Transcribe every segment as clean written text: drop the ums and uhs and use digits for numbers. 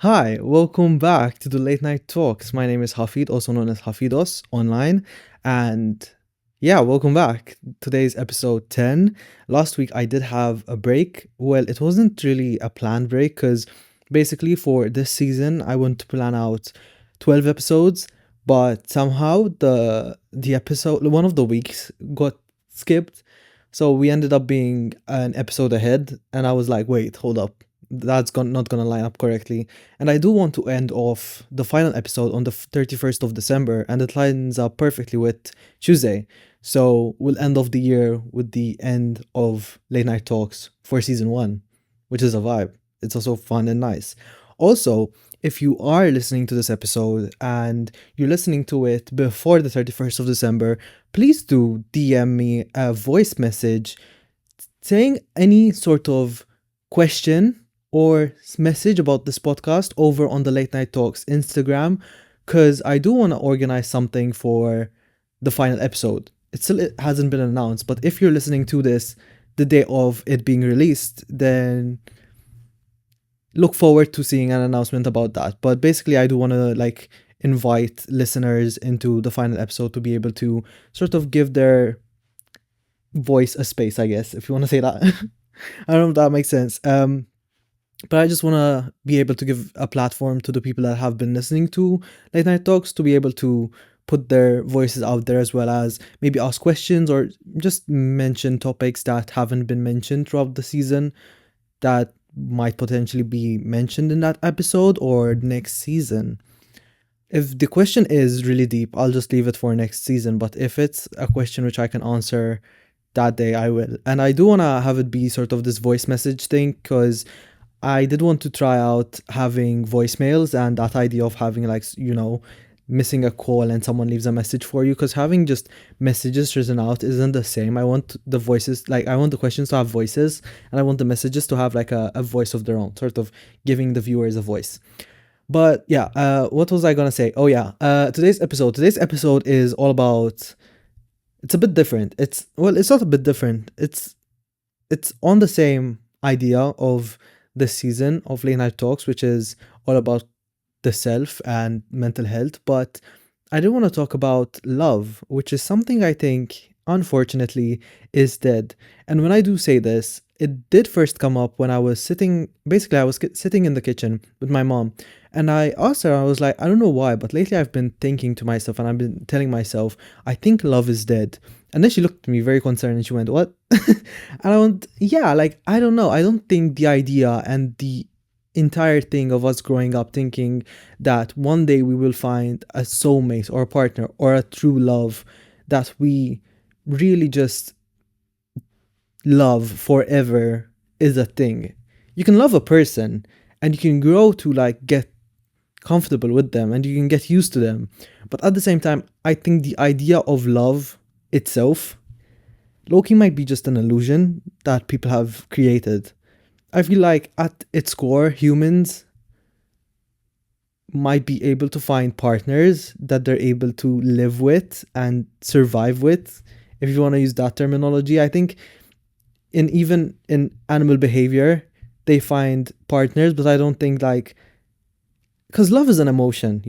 Hi, welcome back to the Late Night Talks. My name is Hafid, also known as Hafidos online. And yeah, welcome back. Today's episode 10. Last week I did have a break. Well, it wasn't really a planned break because basically for this season I want to plan out 12 episodes, but somehow the episode one of the weeks got skipped. So we ended up being an episode ahead and I was like, wait, hold up. Not gonna line up correctly. And I do want to end off the final episode on the 31st of December, and it lines up perfectly with Tuesday. So we'll end off the year with the end of Late Night Talks for season one, which is a vibe. It's also fun and nice. Also, if you are listening to this episode and you're listening to it before the 31st of December, please do DM me a voice message saying any sort of question or message about this podcast over on the Late Night Talks Instagram, because I do want to organize something for the final episode. It hasn't been announced, but if you're listening to this the day of it being released, then look forward to seeing an announcement about that. But basically, I do want to invite listeners into the final episode to be able to sort of give their voice a space, I guess, if you want to say that. I don't know if that makes sense. But I just want to be able to give a platform to the people that have been listening to Late Night Talks to be able to put their voices out there, as well as maybe ask questions or just mention topics that haven't been mentioned throughout the season that might potentially be mentioned in that episode or next season. If the question is really deep, I'll just leave it for next season. But if it's a question which I can answer that day, I will. And I do want to have it be sort of this voice message thing, because I did want to try out having voicemails and that idea of having missing a call and someone leaves a message for you, because having just messages written out isn't the same. I want the voices, I want the questions to have voices, and I want the messages to have a voice of their own, sort of giving the viewers a voice. But yeah, what was I gonna say? Oh yeah, today's episode is all about, it's a bit different. It's not a bit different. It's on the same idea of this season of Late Night Talks, which is all about the self and mental health. But I do want to talk about love, which is something I think, unfortunately, is dead. And when I do say this, it did first come up when I was sitting in the kitchen with my mom. And I asked her, I was like, I don't know why, but lately I've been thinking to myself and I've been telling myself, I think love is dead. And then she looked at me very concerned and she went, what? And I went, yeah, I don't know. I don't think the idea and the entire thing of us growing up thinking that one day we will find a soulmate or a partner or a true love that we really just love forever is a thing. You can love a person and you can grow to get comfortable with them and you can get used to them. But at the same time, I think the idea of love itself, Loki, might be just an illusion that people have created. I feel like at its core, humans might be able to find partners that they're able to live with and survive with, if you want to use that terminology. I think even in animal behavior, they find partners, but I don't think because love is an emotion,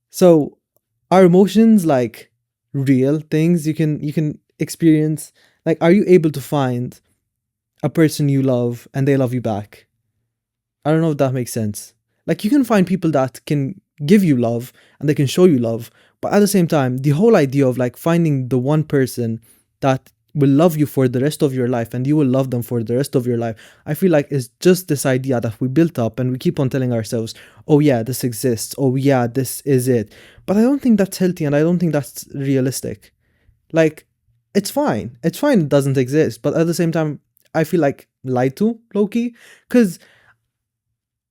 So are emotions real things you can experience? Are you able to find a person you love and they love you back? I don't know if that makes sense. You can find people that can give you love and they can show you love, but at the same time, the whole idea of finding the one person that will love you for the rest of your life and you will love them for the rest of your life, I feel like it's just this idea that we built up and we keep on telling ourselves, oh yeah, this exists, oh yeah, this is it. But I don't think that's healthy and I don't think that's realistic. It's fine. It's fine it doesn't exist, but at the same time, I feel lied to, low-key, because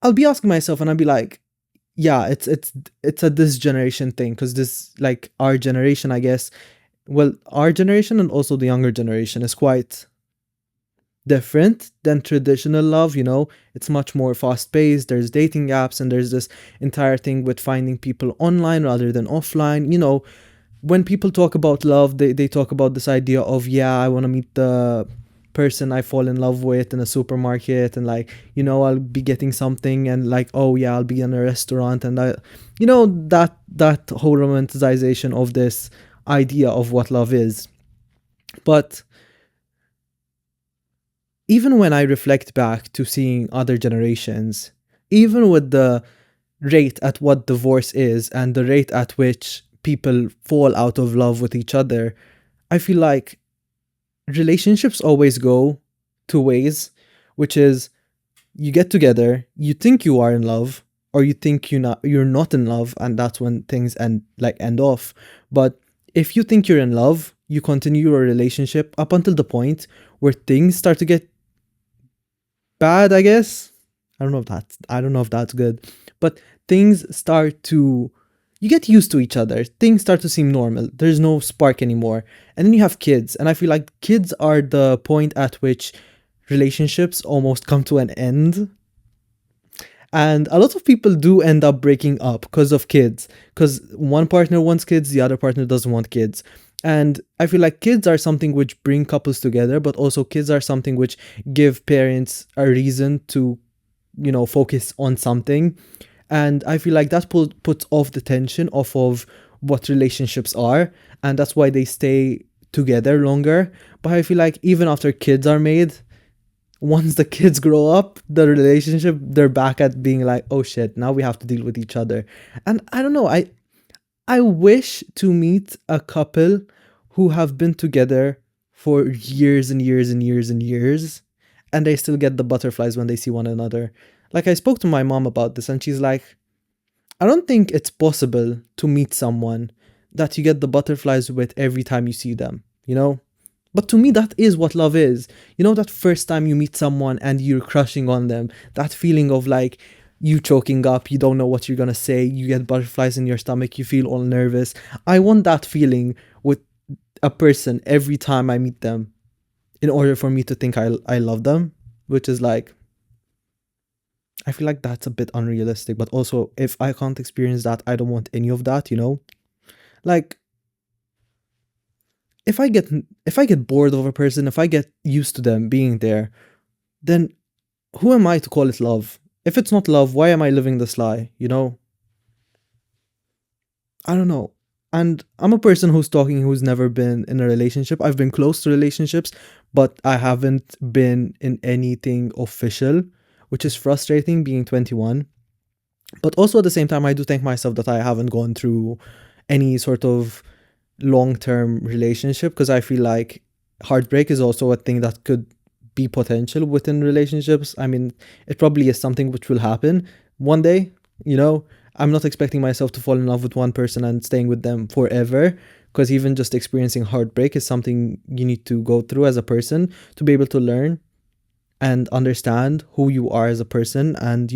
I'll be asking myself and I'll be like, yeah, it's a this generation thing, because this our generation, I guess, well, our generation and also the younger generation is quite different than traditional love. It's much more fast paced. There's dating apps and there's this entire thing with finding people online rather than offline. When people talk about love, they talk about this idea of, yeah, I want to meet person I fall in love with in a supermarket, and like, I'll be getting something, and like, oh yeah, I'll be in a restaurant, and that whole romanticization of this idea of what love is. But even when I reflect back to seeing other generations, even with the rate at what divorce is and the rate at which people fall out of love with each other, I feel like relationships always go two ways, which is you get together, you think you are in love, or you think you're not in love, and that's when things end off. But if you think you're in love, you continue your relationship up until the point where things start to get bad, I guess. I don't know if that's good. But things start to you get used to each other. Things start to seem normal. There's no spark anymore. And then you have kids, and I feel like kids are the point at which relationships almost come to an end. And a lot of people do end up breaking up because of kids. Because one partner wants kids, the other partner doesn't want kids. And I feel like kids are something which bring couples together, but also kids are something which give parents a reason to, focus on something. And I feel like that puts off the tension off of what relationships are. And that's why they stay together longer. But I feel like even after kids are made, once the kids grow up, the relationship, they're back at being like, oh shit, now we have to deal with each other. And I don't know, I wish to meet a couple who have been together for years and years and years and years, and they still get the butterflies when they see one another. Like, I spoke to my mom about this, and she's like, I don't think it's possible to meet someone that you get the butterflies with every time you see them, you know? But to me, that is what love is. That first time you meet someone and you're crushing on them, that feeling of like you choking up, you don't know what you're gonna say, you get butterflies in your stomach, you feel all nervous. I want that feeling with a person every time I meet them in order for me to think I love them, which is like, I feel like that's a bit unrealistic. But also, if I can't experience that, I don't want any of that. Like, if I get bored of a person, if I get used to them being there, then who am I to call it love? If it's not love, why am I living this lie? I don't know. And I'm a person who's never been in a relationship. I've been close to relationships, but I haven't been in anything official, which is frustrating being 21. But also at the same time, I do thank myself that I haven't gone through any sort of long-term relationship, because I feel like heartbreak is also a thing that could be potential within relationships. I mean, it probably is something which will happen one day. I'm not expecting myself to fall in love with one person and staying with them forever, because even just experiencing heartbreak is something you need to go through as a person to be able to learn and understand who you are as a person, and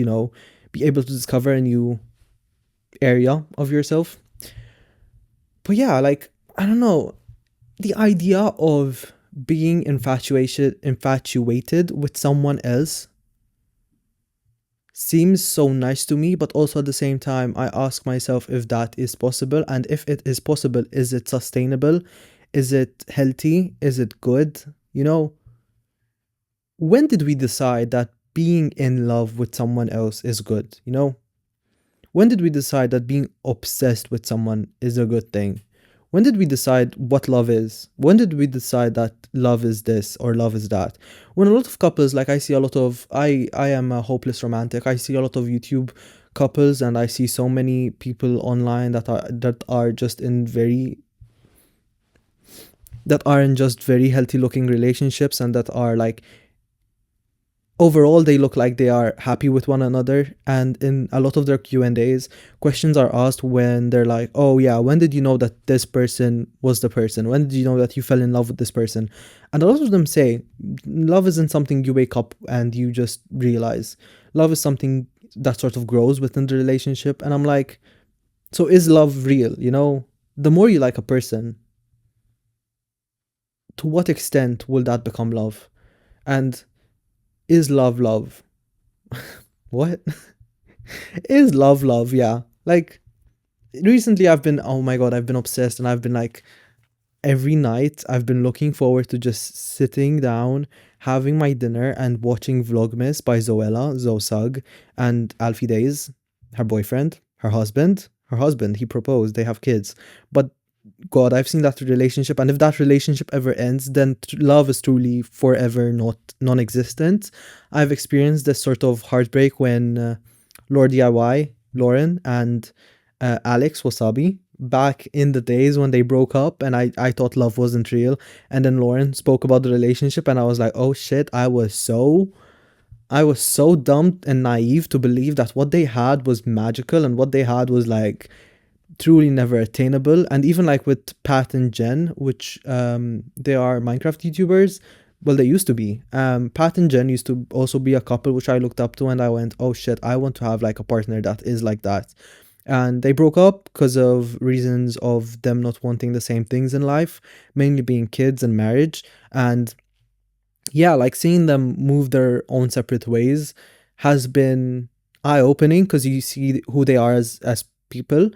be able to discover a new area of yourself. But yeah, like, I don't know, the idea of being infatuated with someone else seems so nice to me, but also at the same time, I ask myself if that is possible, and if it is possible, is it sustainable? Is it healthy? Is it good? When did we decide that being in love with someone else is good? When did we decide that being obsessed with someone is a good thing? When did we decide what love is? When did we decide that love is this or love is that? When a lot of couples, like, I see a lot of, I am a hopeless romantic. I see a lot of YouTube couples, and I see so many people online that are just in very that are in just very healthy looking relationships, and that are like, overall they look like they are happy with one another. And in a lot of their Q&As, questions are asked when they're like, oh yeah, when did you know that this person was the person? When did you know that you fell in love with this person? And a lot of them say love isn't something you wake up and you just realize. Love is something that sort of grows within the relationship. And I'm like, so is love real? The more you like a person, to what extent will that become love? And is love love? What? Is love love? Yeah. Like, recently I've been, oh my god, I've been obsessed, and I've been like, every night I've been looking forward to just sitting down, having my dinner, and watching Vlogmas by Zoella, Zosug, and Alfie Days, her boyfriend, her husband, he proposed, they have kids. But God, I've seen that relationship, and if that relationship ever ends, then love is truly forever not non-existent. I've experienced this sort of heartbreak when Lord DIY, Lauren, and Alex Wasabi, back in the days when they broke up, and I thought love wasn't real. And then Lauren spoke about the relationship, and I was like, oh shit, I was so dumb and naive to believe that what they had was magical and what they had was like truly never attainable. And even like with Pat and Jen, which they are Minecraft YouTubers. Well, they used to be. Pat and Jen used to also be a couple which I looked up to, and I went, oh shit, I want to have like a partner that is like that. And they broke up because of reasons of them not wanting the same things in life, mainly being kids and marriage. And yeah, like seeing them move their own separate ways has been eye-opening because you see who they are as people.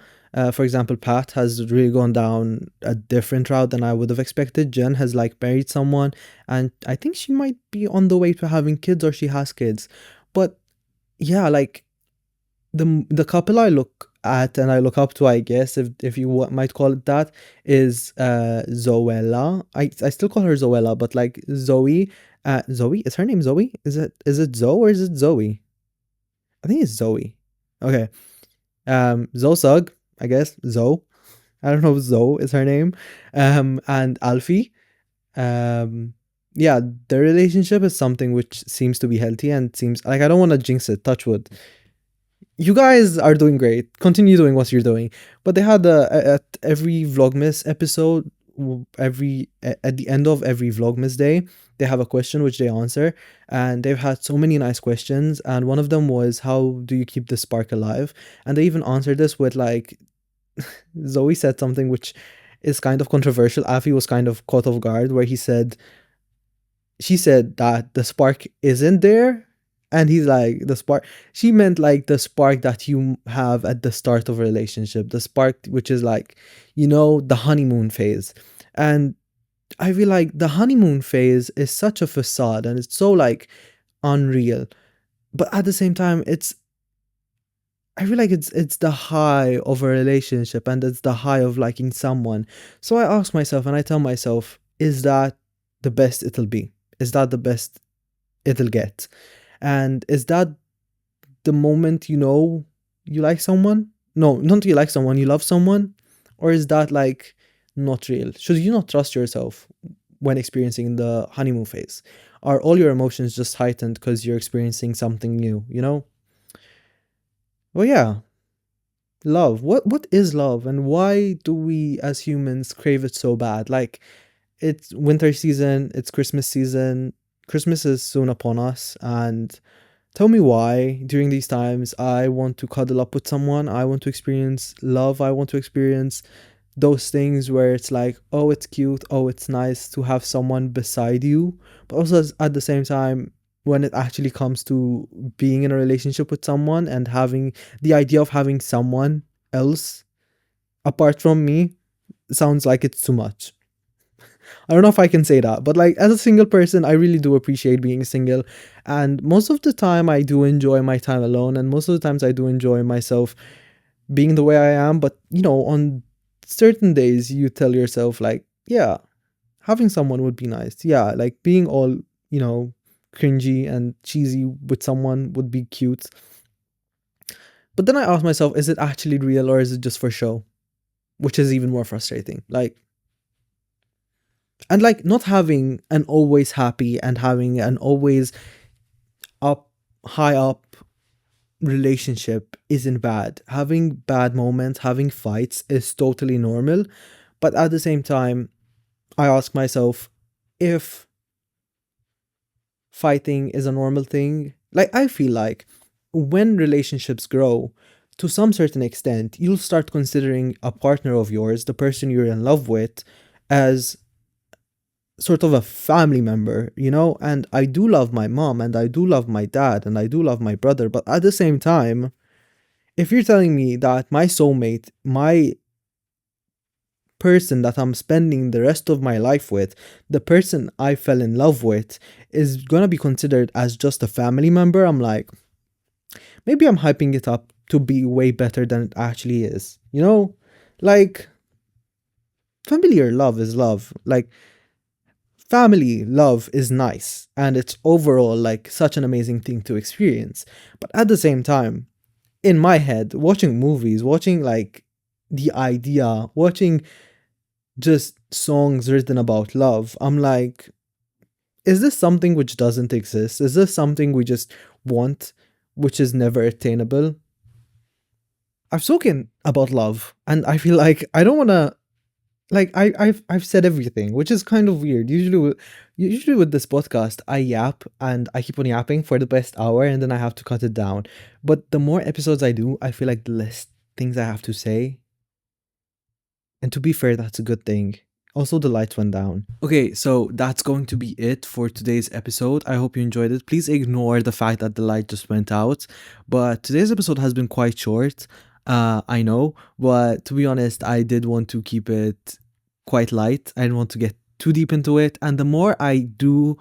For example, Pat has really gone down a different route than I would have expected. Jen has like married someone, and I think she might be on the way to having kids, or she has kids. But yeah, like the couple I look at and I look up to, I guess, if you might call it that, is Zoella. I still call her Zoella, but like Zoe. Zoe, is her name Zoe? Is it Zoe or is it Zoe? I think it's Zoe. Okay. Zosug, I guess. Zoe. I don't know if Zoe is her name. And Alfie. Yeah, their relationship is something which seems to be healthy and seems like, I don't want to jinx it, touch wood. You guys are doing great. Continue doing what you're doing. But they had at every Vlogmas episode, at the end of every Vlogmas day, they have a question which they answer, and they've had so many nice questions. And one of them was, "How do you keep the spark alive?" And they even answered this with like, Zoe said something which is kind of controversial. Afi was kind of caught off guard, where she said that the spark isn't there. And he's like, the spark, she meant like the spark that you have at the start of a relationship, the spark which is like, the honeymoon phase. And I feel like the honeymoon phase is such a facade and it's so like unreal. But at the same time, I feel like it's the high of a relationship and it's the high of liking someone. So I ask myself and I tell myself, is that the best it'll be? Is that the best it'll get? And is that the moment you like someone? No, not you like someone, you love someone? Or is that like not real? Should you not trust yourself when experiencing the honeymoon phase? Are all your emotions just heightened because you're experiencing something new, Well, yeah, love. What is love and why do we as humans crave it so bad? Like, it's winter season, it's Christmas season. Christmas is soon upon us, and tell me why during these times I want to cuddle up with someone. I want to experience love. I want to experience those things where it's like, oh, it's cute. Oh, it's nice to have someone beside you. But also at the same time, when it actually comes to being in a relationship with someone and having the idea of having someone else apart from me sounds like it's too much. I don't know if I can say that, but like as a single person, I really do appreciate being single. And most of the time, I do enjoy my time alone. And most of the times, I do enjoy myself being the way I am. But, on certain days, you tell yourself, like, yeah, having someone would be nice. Yeah, like being all, cringy and cheesy with someone would be cute. But then I ask myself, is it actually real or is it just for show? Which is even more frustrating. And like not having an always happy and having an always high up relationship isn't bad. Having bad moments, having fights is totally normal. But at the same time, I ask myself, if fighting is a normal thing, like I feel like when relationships grow, to some certain extent, you'll start considering a partner of yours, the person you're in love with, as sort of a family member, and I do love my mom and I do love my dad and I do love my brother, but at the same time, if you're telling me that my soulmate, my person that I'm spending the rest of my life with, the person I fell in love with, is gonna be considered as just a family member, I'm like, maybe I'm hyping it up to be way better than it actually is. You know? Like, familiar love is love. Like, family love is nice and it's overall like such an amazing thing to experience. But at the same time, in my head, watching movies, watching like the idea, watching just songs written about love, I'm like, is this something which doesn't exist? Is this something we just want, which is never attainable? I've spoken about love, and I feel like I don't want to. Like I've said everything, which is kind of weird. Usually with this podcast, I yap and I keep on yapping for the best hour, and then I have to cut it down. But the more episodes I do, I feel like the less things I have to say. And to be fair, that's a good thing. Also, the lights went down. Okay, so that's going to be it for today's episode. I hope you enjoyed it. Please ignore the fact that the light just went out. But today's episode has been quite short. I know, but to be honest, I did want to keep it quite light. I didn't want to get too deep into it. And the more I do,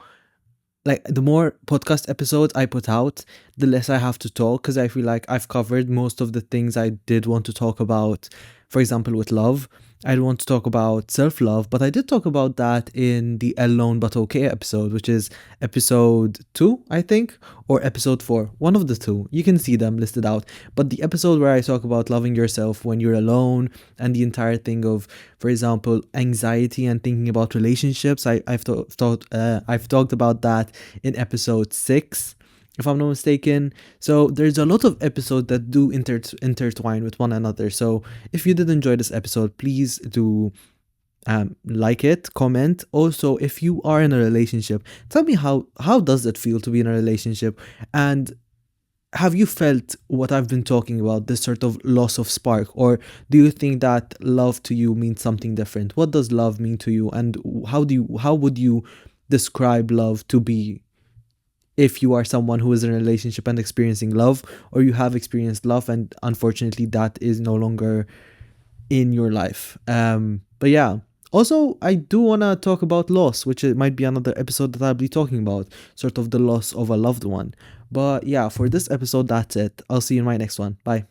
like, the more podcast episodes I put out, the less I have to talk because I feel like I've covered most of the things I did want to talk about. For example, with love, I don't want to talk about self love, but I did talk about that in the Alone But Okay episode, which is episode 2, I think, or episode 4. One of the two. You can see them listed out. But the episode where I talk about loving yourself when you're alone and the entire thing of, for example, anxiety and thinking about relationships, I've talked about that in episode 6, if I'm not mistaken. So there's a lot of episodes that do intertwine with one another. So if you did enjoy this episode, please do like it, comment. Also, if you are in a relationship, tell me how does it feel to be in a relationship, and have you felt what I've been talking about, this sort of loss of spark, or do you think that love to you means something different? What does love mean to you, and how would you describe love to be if you are someone who is in a relationship and experiencing love, or you have experienced love and unfortunately that is no longer in your life? But yeah, also I do want to talk about loss, which it might be another episode that I'll be talking about, sort of the loss of a loved one. But yeah, for this episode, that's it. I'll see you in my next one. Bye.